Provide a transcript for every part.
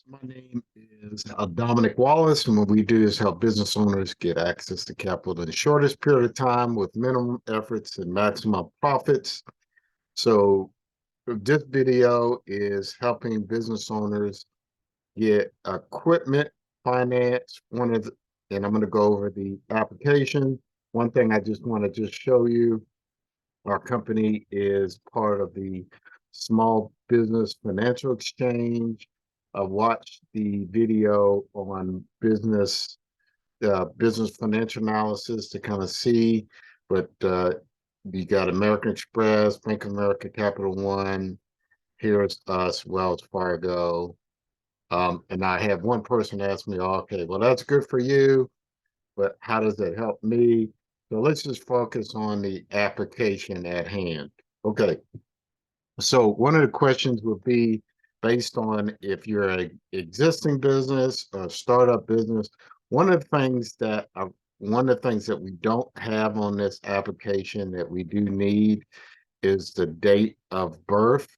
My name is Dominic Wallace, and what we do is help business owners get access to capital in the shortest period of time with minimum efforts and maximum profits. So this video is helping business owners get equipment finance. And I'm going to go over the application. One thing I just want to just show you, our company is part of the Small Business Financial Exchange. I watched the video on business financial analysis to kind of see, but you got American Express, Bank of America, Capital One, here's us, Wells Fargo. And I had one person ask me, okay, well, that's good for you, but how does it help me? So let's just focus on the application at hand. Okay, so one of the questions would be based on if you're an existing business, a startup business. One of the things that we don't have on this application that we do need is the date of birth.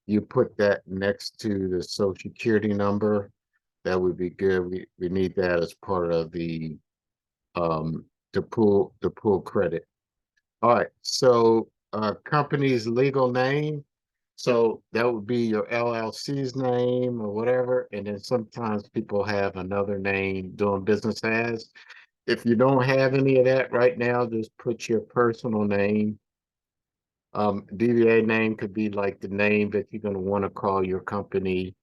You put that next to the social security number. That would be good. We need that as part of the to pull credit. All right, so company's legal name. So that would be your LLC's name or whatever. And then sometimes people have another name doing business as. If you don't have any of that right now, just put your personal name. DBA name could be like the name that you're going to want to call your company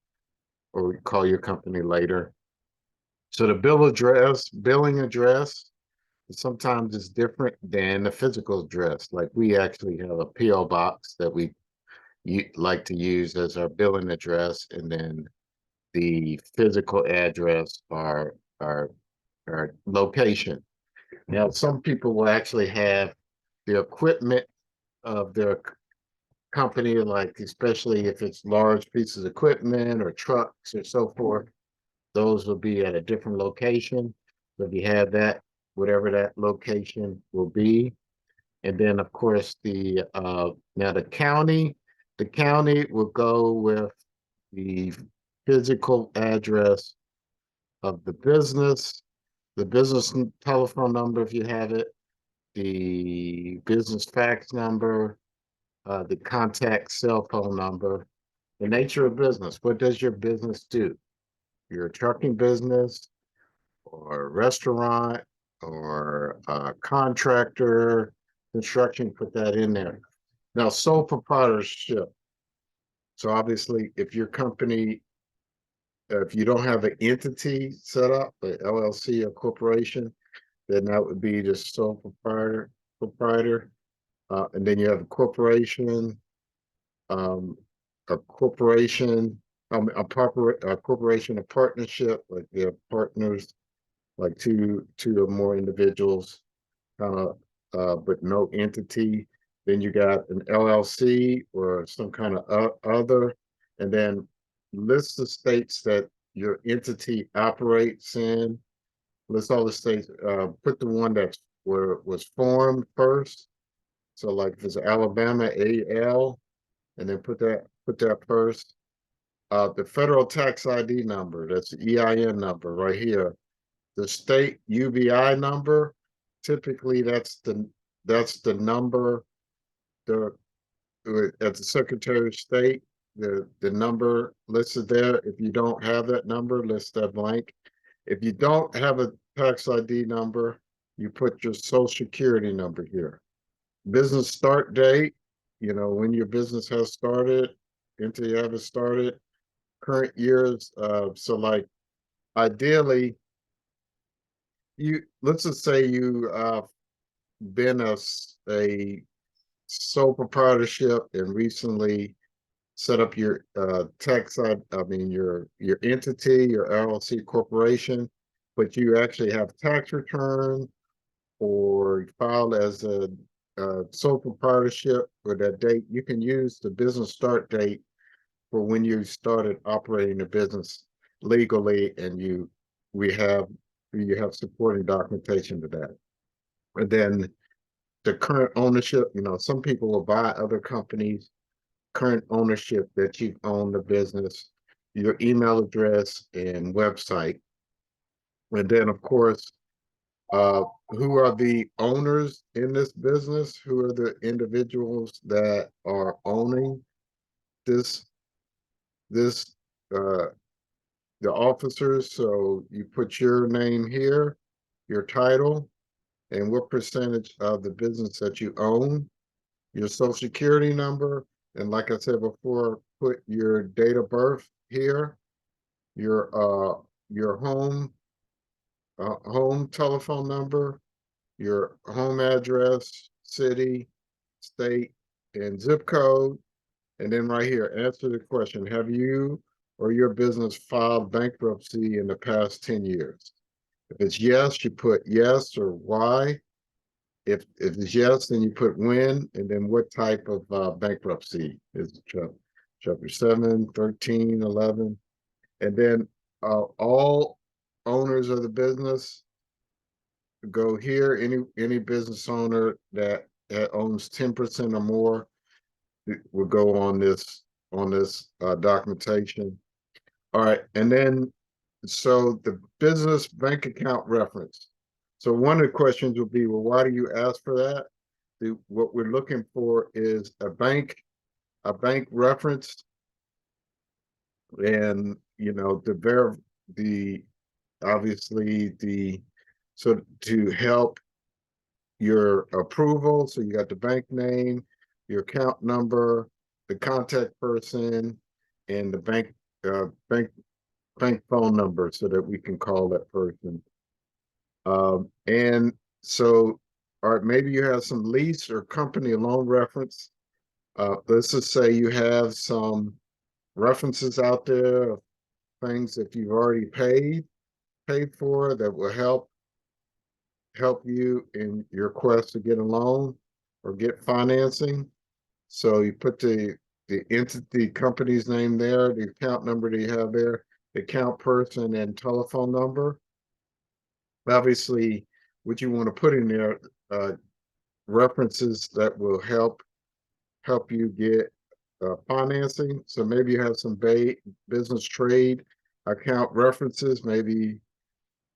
or call your company later. So the billing address, sometimes it's different than the physical address. Like we actually have a PO box that we like to use as our billing address, and then the physical address our location. Now, some people will actually have the equipment of their company, like especially if it's large pieces of equipment or trucks or so forth, those will be at a different location. So if you have that, whatever that location will be. And then of course now the county will go with the physical address of the business telephone number if you have it, the business fax number, the contact cell phone number, the nature of business. What does your business do? You're a trucking business or a restaurant or a contractor, construction, put that in there. Now, sole proprietorship. So obviously, if your company, if you don't have an entity set up, an LLC or corporation, then that would be the sole proprietor. And then you have a corporation, um, a corporation, a corporation, a partnership, like they're partners, like two or more individuals, but no entity. Then you got an LLC or some kind of other, and then list the states that your entity operates in. List all the states. Put the one that's where it was formed first. So like if it's Alabama, AL, and then put that first. The federal tax ID number, that's the EIN number right here. The state UBI number, typically that's the number the at the Secretary of State, the number listed there. If you don't have that number, list that blank. If you don't have a tax ID number, you put your social security number here. Business start date, when your business has started, until you have it started. Current years, so like ideally, let's just say you been a sole proprietorship and recently set up your your entity, your LLC corporation, but you actually have tax return or filed as a sole proprietorship for that date. You can use the business start date for when you started operating the business legally, and you have supporting documentation to that. And then the current ownership, some people will buy other companies, current ownership that you've owned the business. your email address and website. And then, of course, who are the owners in this business? Who are the individuals that are owning this, this, uh, the officers? So you put your name here, your title, and what percentage of the business that you own, your social security number, and like I said before, put your date of birth here, your home telephone number, your home address, city, state, and zip code. And then right here, answer the question, have you or your business filed bankruptcy in the past 10 years? If it's yes, you put yes or why. If it's yes, then you put when, and then what type of bankruptcy is it, chapter 7, 13, 11. And then all owners of the business go here. Any business owner that owns 10% or more will go on this documentation. All right, and then so the business bank account reference. So one of the questions would be, well, why do you ask for that? What we're looking for is a bank reference, and the obviously the so to help your approval. So you got the bank name, your account number, the contact person, and the bank phone number so that we can call that person. And so, all right, maybe you have some lease or company loan reference. Let's just say you have some references out there of things that you've already paid for that will help you in your quest to get a loan or get financing. So you put the entity company's name there, the account number that you have there, the account person, and telephone number. Obviously, what you want to put in there, references that will help you get financing. So maybe you have some business trade account references. Maybe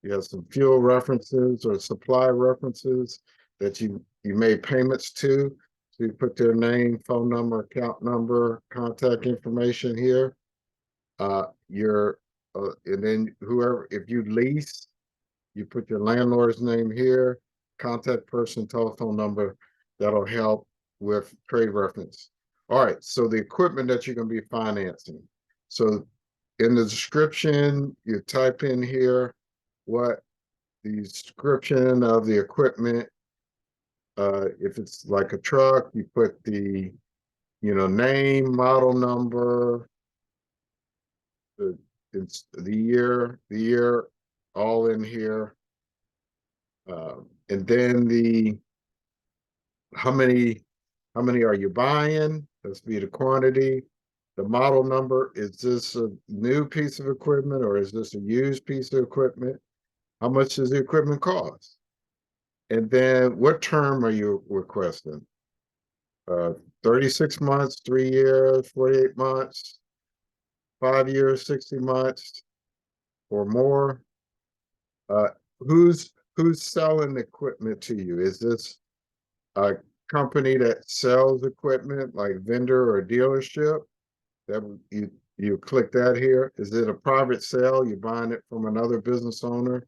you have some fuel references or supply references that you made payments to. So you put their name, phone number, account number, contact information here. And then whoever, if you lease, you put your landlord's name here, contact person, telephone number. That'll help with trade reference. All right, so the equipment that you're going to be financing. So in the description, you type in here what the description of the equipment. If it's like a truck, you put the name, model number, it's the year, all in here. And then how many are you buying? Let's be the quantity. The model number, is this a new piece of equipment or is this a used piece of equipment? How much does the equipment cost? And then what term are you requesting? 36 months, 3 years, 48 months, 5 years, 60 months, or more? Uh, who's selling equipment to you? Is this a company that sells equipment like vendor or dealership? That you click that here. Is it a private sale? You're buying it from another business owner.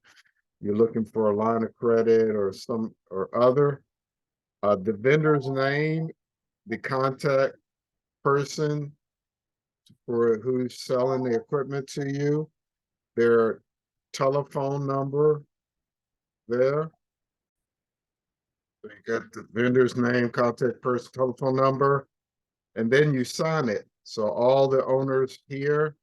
You're looking for a line of credit or some or other. The vendor's name, the contact person for who's selling the equipment to you, their telephone number there. So you got the vendor's name, contact person, telephone number, and then you sign it. So all the owners here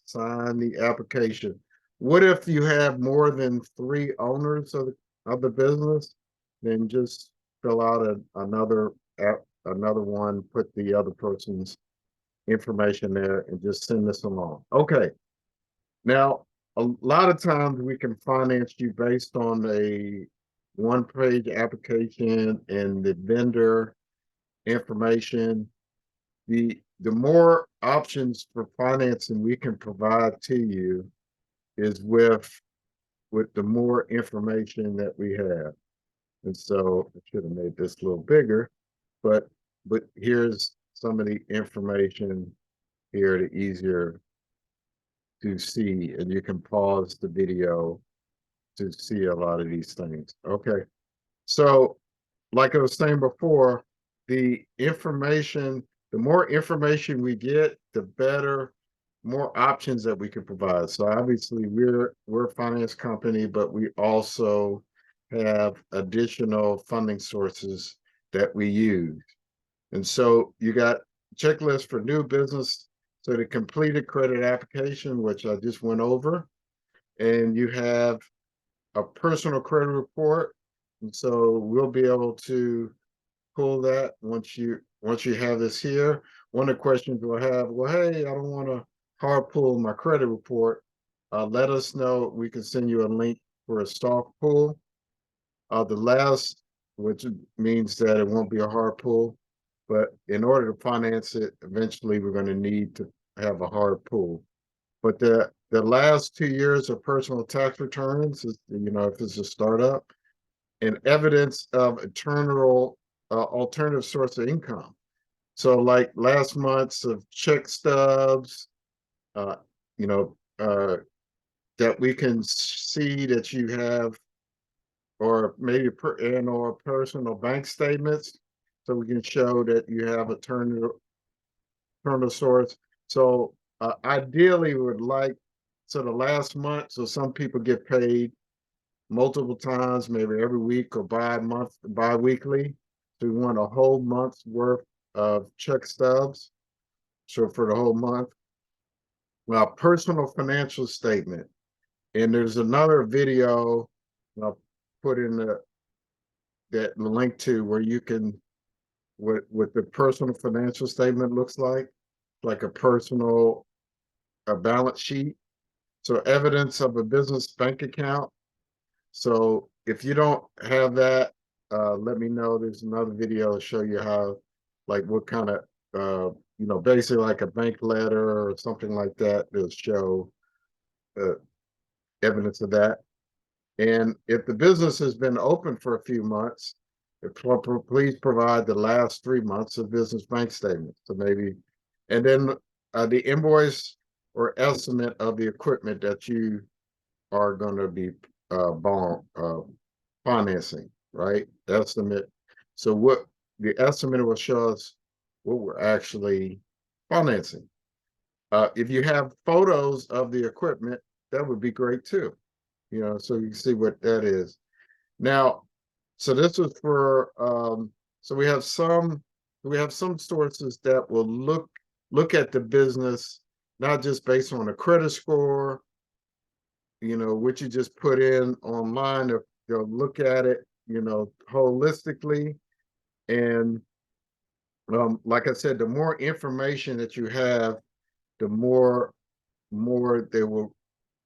sign the application. What if you have more than 3 owners of the business? Then just fill out another one, put the other person's information there, and just send this along. Okay. Now, a lot of times we can finance you based on a one-page application and the vendor information. the more options for financing we can provide to you is with the more information that we have. And so I should have made this a little bigger, but here's some of the information here to easier to see, and you can pause the video to see a lot of these things. Okay, so like I was saying before, the information, the more information we get, the better, more options that we can provide. So obviously we're a finance company, but we also have additional funding sources that we use. And so you got checklist for new business. So the completed credit application, which I just went over, and you have a personal credit report. And so we'll be able to pull that once you have this here. One of the questions we'll have, well, hey, I don't want to hard pull my credit report. Let us know. We can send you a link for a soft pull. The last, which means that it won't be a hard pull, but in order to finance it, eventually we're going to need to have a hard pull. But the last 2 years of personal tax returns is, if it's a startup, and evidence of eternal alternative source of income. So like last month's of check stubs, uh, you know, that we can see that you have, or maybe or personal bank statements, so we can show that you have eternal source. So ideally, we would like, so the last month, so some people get paid multiple times, maybe every week or bi-weekly. So we want a whole month's worth of check stubs. So for the whole month. Well, personal financial statement. And there's another video I'll put in that link to where you can, what the personal financial statement looks like a balance sheet. So evidence of a business bank account. So if you don't have that, let me know. There's another video to show you how, like what kind of, basically like a bank letter or something like that. They'll show uh, evidence of that. And if the business has been open for a few months, please provide the last 3 months of business bank statements. So maybe, and then the invoice or estimate of the equipment that you are going to be financing, right? Estimate. So what the estimate will show us what we're actually financing. If you have photos of the equipment, that would be great too. So you can see what that is. Now, so this was for so we have some sources that will look at the business not just based on a credit score, which you just put in online. They'll look at it, holistically. And like I said, the more information that you have, the more they will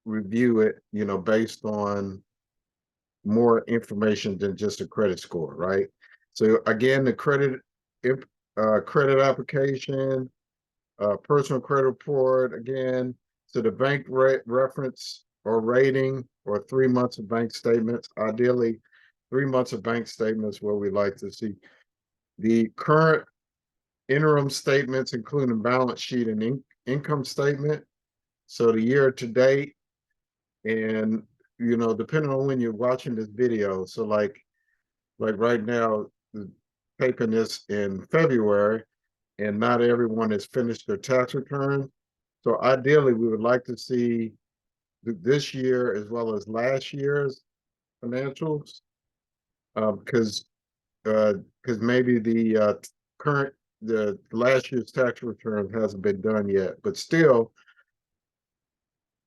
review it, based on more information than just a credit score, right? So again, the credit application, personal credit report, again, so the bank reference or rating, or 3 months of bank statements. Ideally, 3 months of bank statements where we like to see the current interim statements, including balance sheet and income statement. So the year to date, and depending on when you're watching this video. So like right now, taping this in February, and not everyone has finished their tax return. So ideally, we would like to see this year as well as last year's financials, because maybe the last year's tax return hasn't been done yet, but still.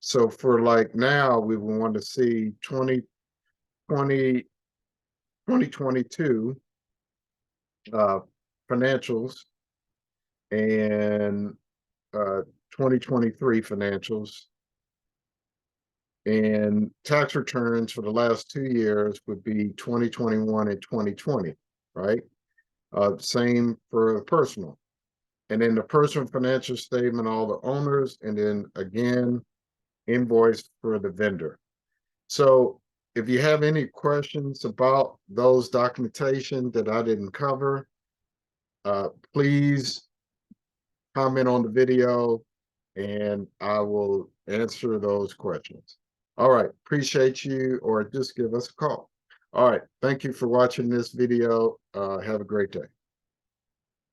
So for like now, we want to see 2022 financials and 2023 financials, and tax returns for the last 2 years would be 2021 and 2020, right? Same for personal. and then the personal financial statement, all the owners, and then again, invoice for the vendor. So if you have any questions about those documentation that I didn't cover, please comment on the video and I will answer those questions. All right, appreciate you, or just give us a call. All right, thank you for watching this video. Have a great day.